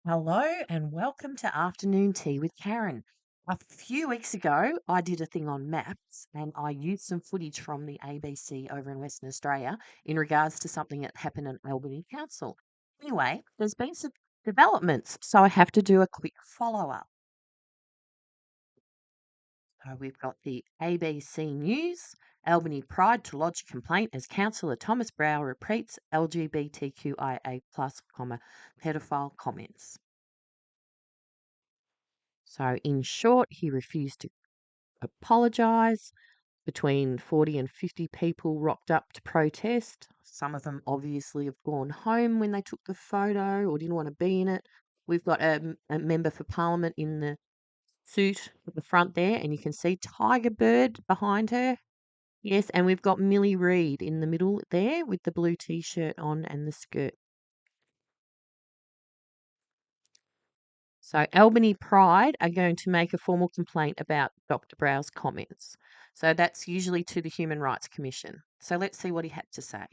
Hello and welcome to Afternoon Tea with Karen. A few weeks ago, I did a thing on maps and I used some footage from the ABC over in Western Australia in regards to something that happened in Albany Council. Anyway, there's been some developments, so I have to do a quick follow up. So we've got the ABC News. Albany Pride to lodge a complaint as Councillor Thomas Brow repeats LGBTQIA plus, pedophile comments. So, in short, he refused to apologise. Between 40 and 50 people rocked up to protest. Some of them obviously have gone home when they took the photo or didn't want to be in it. We've got a member for parliament in the suit at the front there, and you can see Tiger Bird behind her. Yes, and we've got Millie Reid in the middle there with the blue t-shirt on and the skirt. So Albany Pride are going to make a formal complaint about Dr. Brow's comments. So that's usually to the Human Rights Commission. So let's see what he had to say.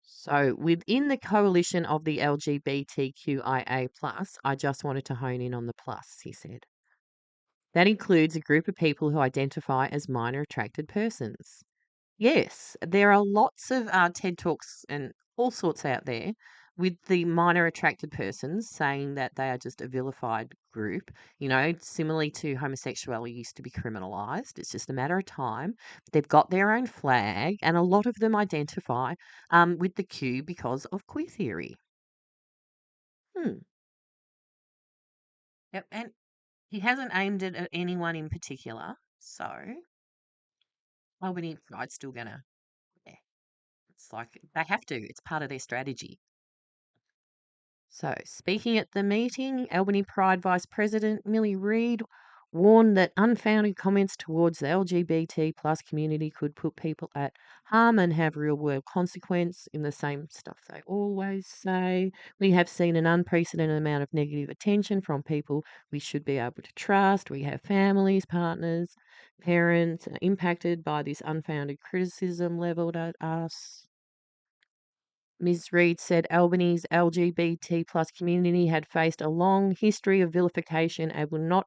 So within the coalition of the LGBTQIA+, I just wanted to hone in on the plus, he said. That includes a group of people who identify as minor attracted persons. Yes, there are lots of TED Talks and all sorts out there with the minor attracted persons saying that they are just a vilified group. Similarly to homosexuality used to be criminalised. It's just a matter of time. They've got their own flag, and a lot of them identify with the Q because of queer theory. Hmm. Yep, and he hasn't aimed it at anyone in particular, so Albany Pride's still gonna. Yeah, it's like they have to. It's part of their strategy. So, speaking at the meeting, Albany Pride Vice President Millie Reid warned that unfounded comments towards the LGBT plus community could put people at harm and have real world consequence in the same stuff they always say. We have seen an unprecedented amount of negative attention from people we should be able to trust. We have families, partners, parents impacted by this unfounded criticism levelled at us. Ms. Reid said Albany's LGBT plus community had faced a long history of vilification and will not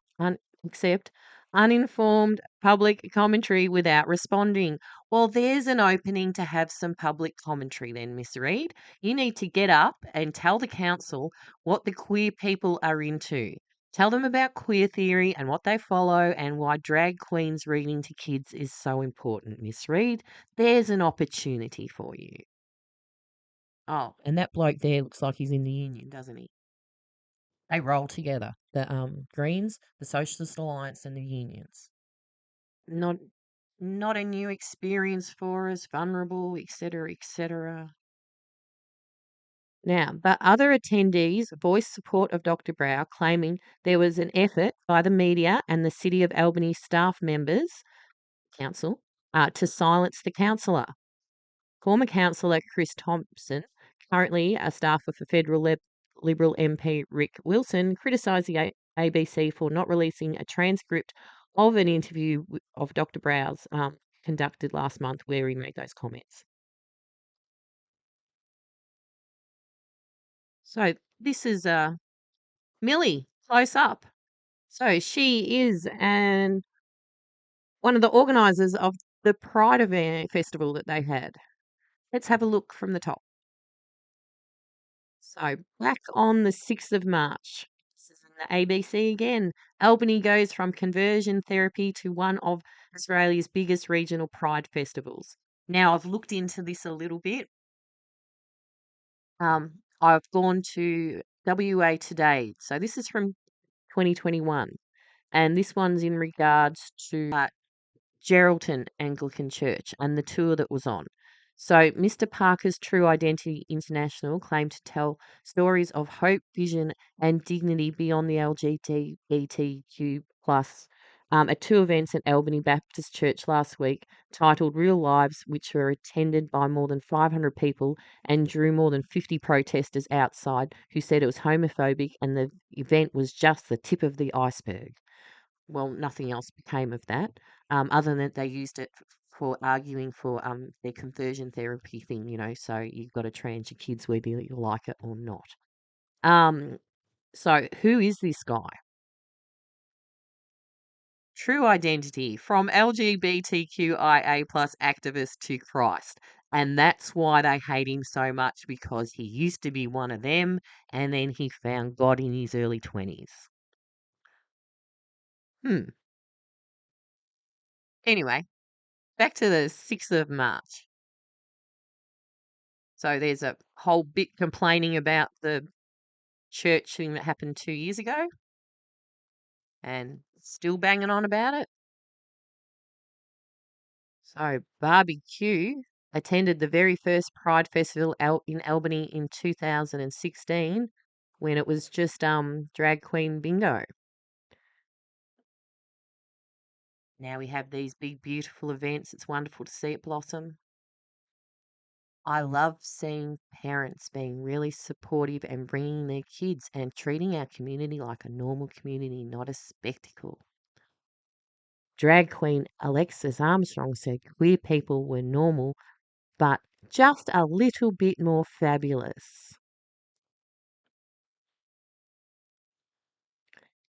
accept uninformed public commentary without responding. Well, there's an opening to have some public commentary then, Miss Reid. You need to get up and tell the council what the queer people are into. Tell them about queer theory and what they follow and why drag queens reading to kids is so important, Miss Reid. There's an opportunity for you. Oh, and that bloke there looks like he's in the union, doesn't he? They roll together. The Greens, the Socialist Alliance, and the unions. Not not a new experience for us, vulnerable, etc., etc. Now, but other attendees voiced support of Dr. Brow, claiming there was an effort by the media and the City of Albany staff members, council, to silence the councillor. Former councillor Chris Thompson, currently a staffer for federal Liberal MP Rick Wilson, criticised the ABC for not releasing a transcript of an interview of Dr. Brow's conducted last month where he made those comments. So this is Millie close up. So she is one of the organisers of the Pride event festival that they had. Let's have a look from the top. So back on the 6th of March, this is in the ABC again. Albany goes from conversion therapy to one of Australia's biggest regional pride festivals. Now I've looked into this a little bit. I've gone to WA Today. So this is from 2021. And this one's in regards to Geraldton Anglican Church and the tour that was on. So, Mr. Parker's True Identity International claimed to tell stories of hope, vision, and dignity beyond the LGBTQ plus at two events at Albany Baptist Church last week, titled "Real Lives," which were attended by more than 500 people and drew more than 50 protesters outside who said it was homophobic and the event was just the tip of the iceberg. Well, nothing else became of that, other than that they used it for arguing for their conversion therapy thing, so you've got to trans your kids whether you like it or not. Um, so who is this guy? True identity from LGBTQIA plus activist to Christ. And that's why they hate him so much because he used to be one of them and then he found God in his early 20s. Hmm. Anyway, back to the 6th of March. So there's a whole bit complaining about the church thing that happened 2 years ago and still banging on about it. So Barbecue attended the very first Pride Festival out in Albany in 2016 when it was just drag queen bingo. Now we have these big beautiful events. It's wonderful to see it blossom. I love seeing parents being really supportive and bringing their kids and treating our community like a normal community, not a spectacle. Drag queen Alexis Armstrong said queer people were normal, but just a little bit more fabulous.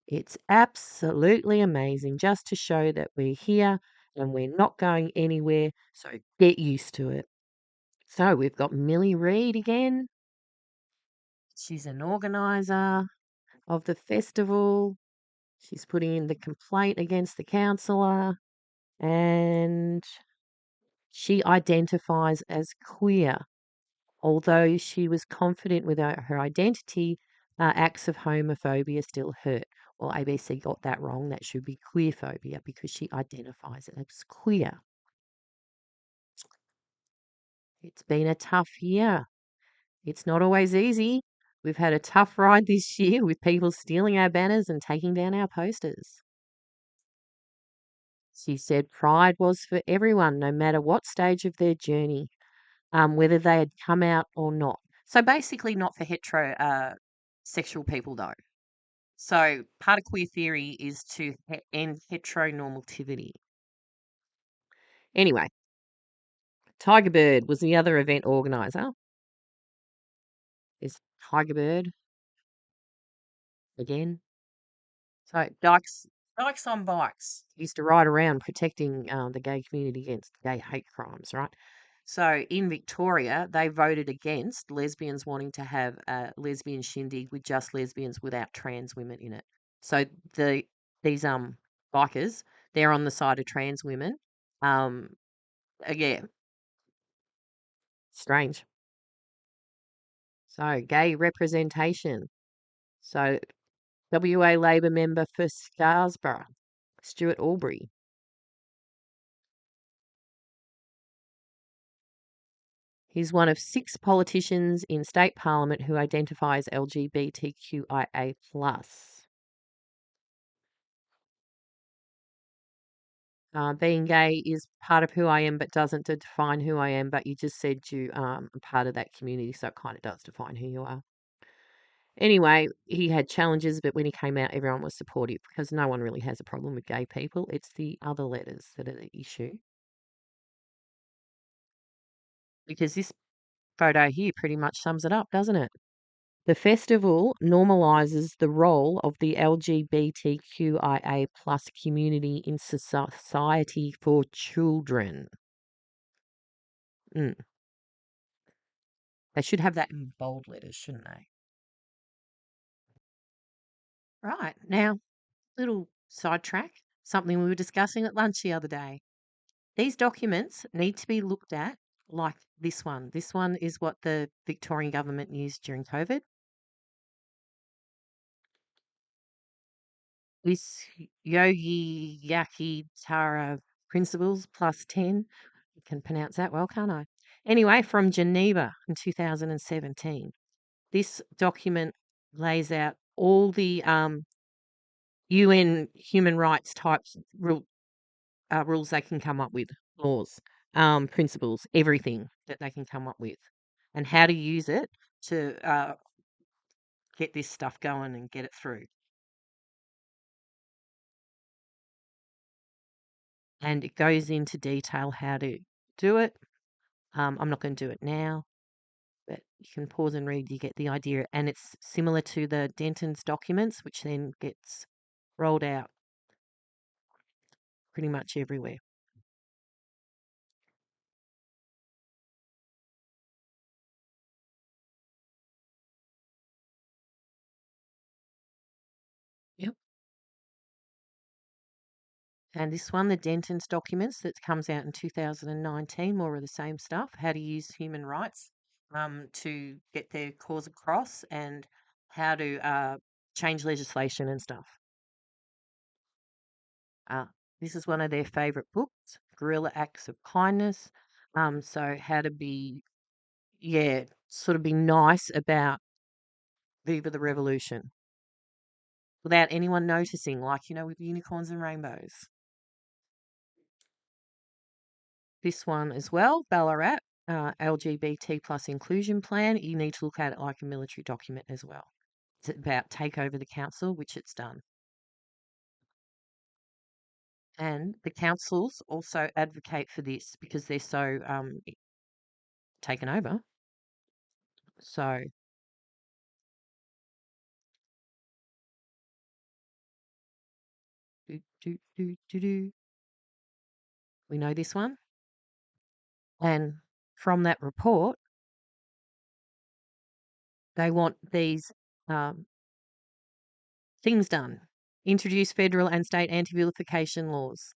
It's absolutely amazing just to show that we're here and we're not going anywhere, so get used to it. So we've got Millie Reed again. She's an organiser of the festival. She's putting in the complaint against the councillor and she identifies as queer. Although she was confident with her identity, acts of homophobia still hurt. Well, ABC got that wrong. That should be queerphobia because she identifies as queer. It's been a tough year. It's not always easy. We've had a tough ride this year with people stealing our banners and taking down our posters. She said pride was for everyone, no matter what stage of their journey, whether they had come out or not. So basically, not for sexual people, though. So part of queer theory is to end heteronormativity. Anyway, Tiger Bird was the other event organizer. Is Tiger Bird again? So Dykes on Bikes used to ride around protecting the gay community against gay hate crimes, right? So in Victoria, they voted against lesbians wanting to have a lesbian shindig with just lesbians without trans women in it. So these bikers, they're on the side of trans women. Yeah, strange. So gay representation. So WA Labor member for Scarborough, Stuart Albury. He's one of 6 politicians in state parliament who identify as LGBTQIA+. Being gay is part of who I am, but doesn't define who I am. But you just said you are part of that community, so it kind of does define who you are. Anyway, he had challenges, but when he came out, everyone was supportive because no one really has a problem with gay people. It's the other letters that are the issue. Because this photo here pretty much sums it up, doesn't it? The festival normalizes the role of the LGBTQIA plus community in society for children. Mm. They should have that in bold letters, shouldn't they? Right. Now, little sidetrack, something we were discussing at lunch the other day. These documents need to be looked at like this one. This one is what the Victorian government used during COVID. This Yogi Yaki Tara Principles plus 10. I can pronounce that well, can't I? Anyway, from Geneva in 2017. This document lays out all the UN human rights types rules they can come up with, laws, principles, everything that they can come up with, and how to use it to get this stuff going and get it through. And it goes into detail how to do it. I'm not going to do it now, but you can pause and read, you get the idea. And it's similar to the Denton's documents, which then gets rolled out pretty much everywhere. Yep. And this one, the Denton's documents, that comes out in 2019, more of the same stuff, how to use human rights to get their cause across and how to change legislation and stuff. Uh, this is one of their favourite books, Guerrilla Acts of Kindness. So how to be, yeah, sort of be nice about Viva the Revolution without anyone noticing, like, with unicorns and rainbows. This one as well, Ballarat, LGBT plus inclusion plan. You need to look at it like a military document as well. It's about take over the council, which it's done. And the councils also advocate for this because they're so taken over. So, we know this one. And from that report, they want these um, things done. Introduce federal and state anti-vilification laws.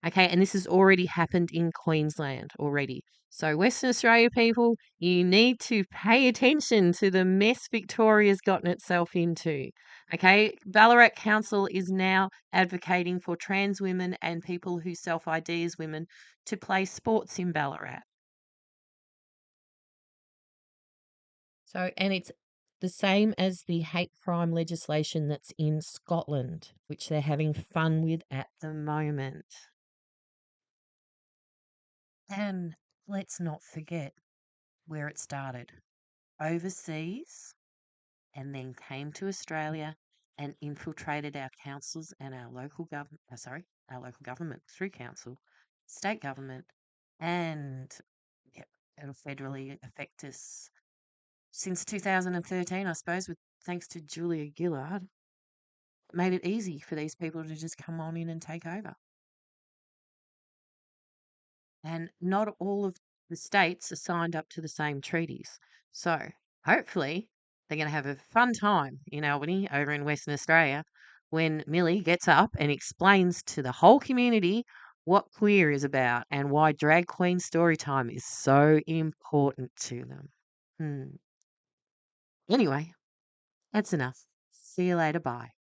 Okay, and this has already happened in Queensland already. So Western Australia people, you need to pay attention to the mess Victoria's gotten itself into. Okay, Ballarat Council is now advocating for trans women and people who self-ID as women to play sports in Ballarat. So, and it's the same as the hate crime legislation that's in Scotland, which they're having fun with at the moment. And let's not forget where it started overseas and then came to Australia and infiltrated our councils and our local government, our local government through council, state government, and yep, it'll federally affect us since 2013, I suppose, with thanks to Julia Gillard, made it easy for these people to just come on in and take over. And not all of the states are signed up to the same treaties. So hopefully they're going to have a fun time in Albany over in Western Australia when Millie gets up and explains to the whole community what queer is about and why drag queen story time is so important to them. Anyway, that's enough. See you later. Bye.